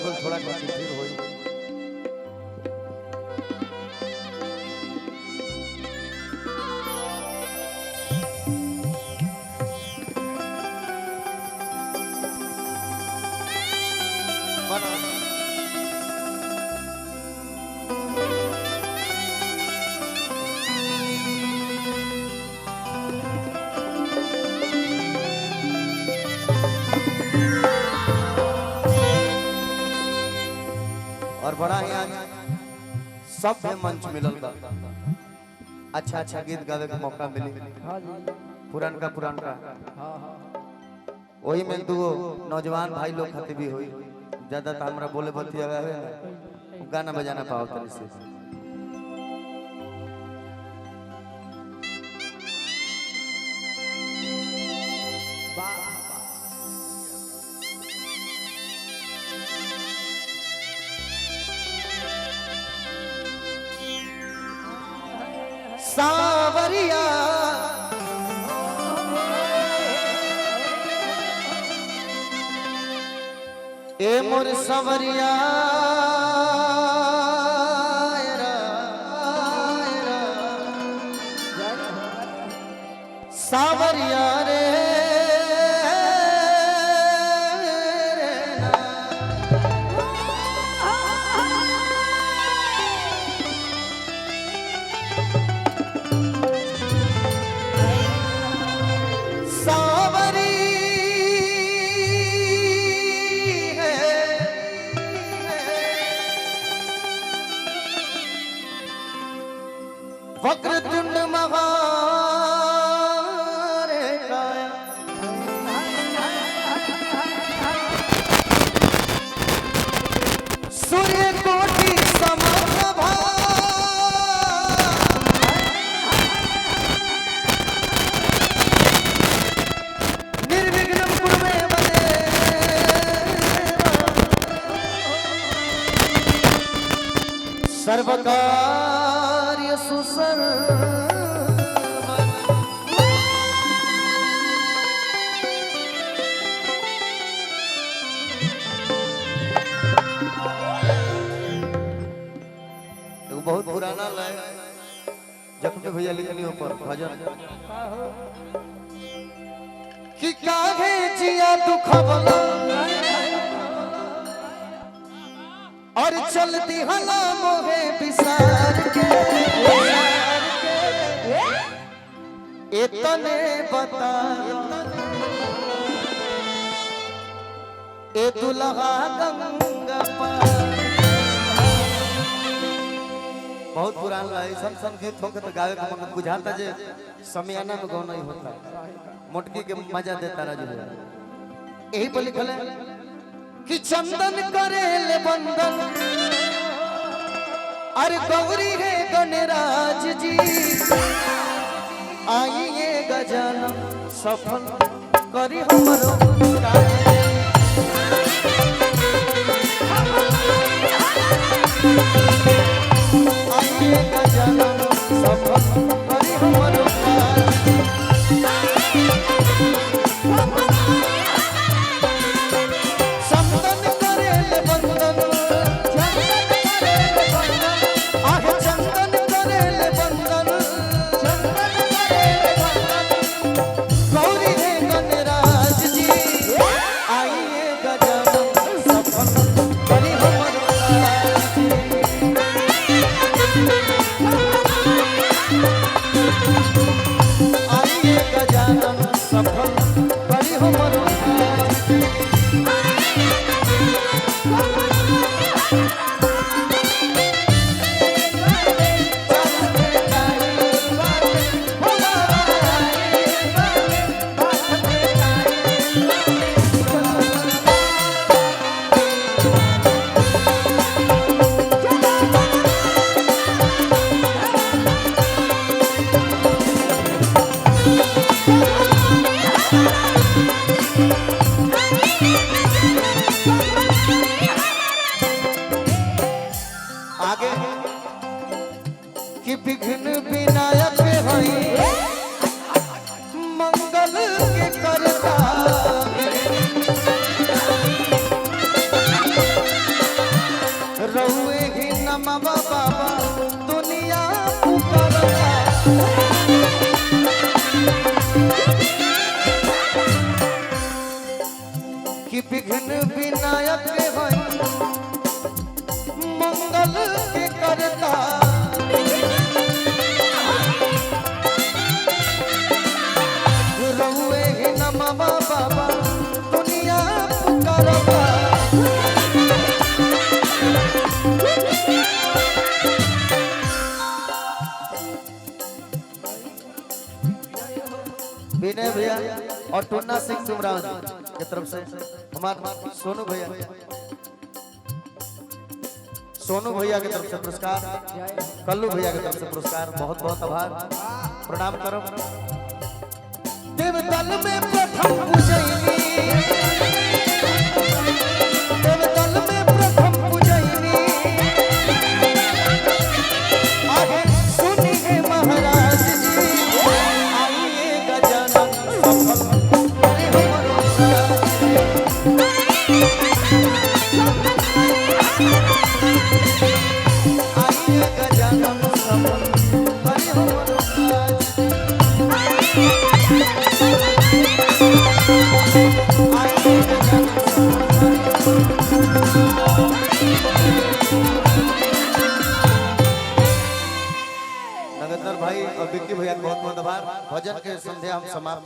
गल थोड़ा खातिर फिर होई। और बड़ा ही आज सभ्य मंच मिलल बा। अच्छा अच्छा गीत गावे के मौका मिली। पुरान का वही में दो नौजवान भाई लोग खातिर भी हुई। ज्यादा तो हमरा बोले बतिया गाना बजाना पाओ तनी से। सावरिया ए मोर सावरिया सावरिया रे वक्रतुंड महारे काया सूर्य कोटि समप्रभा निर्विघ्नं कुरु मे देव सर्वकार्य सुसर बहुत पुराना लय जख्म भैया लिखनी ऊपर भजन कि काहे जिया दुखवला और चलती हला मोहे बिसार के इतने बता ए दुल्हा गंगा पार। बहुत पुराना है सब संगीत होके तो गावे का मन बुझाता जे समियाना में गाना ही होता मोटकी के मजा देता राजू। यही पर लिखल है कि चंदन करे ले बंदन अरे गौरी है गणराज जी आइए गजानन सफल करी हमरो काज। आइए गजानन सफल करी हमरो काज। गौरी है गणराज जी आइए गजानन नमवा बाबा दुनिया पुकारता कि विघ्न विनायक है मंगल के करता रहुए ही नमवा बाबा दुनिया पुकारता विनय भैया और टुन्ना सिंह सुमराव की तरफ से हमारे सोनू भैया की तरफ से पुरस्कार, कल्लू भैया की तरफ से पुरस्कार, बहुत बहुत आभार प्रणाम करो। देवतल में प्रथम पूजैनी, देवतल में प्रथम पूजैनी, आगे सुनिए महाराज जी आइए गजानन सफल करे हमरो आइए गजानन सफल करे हमरो नगेंद्र भाई और विक्की भैया बहुत बहुत आभार। भजन के संध्या हम समाप्त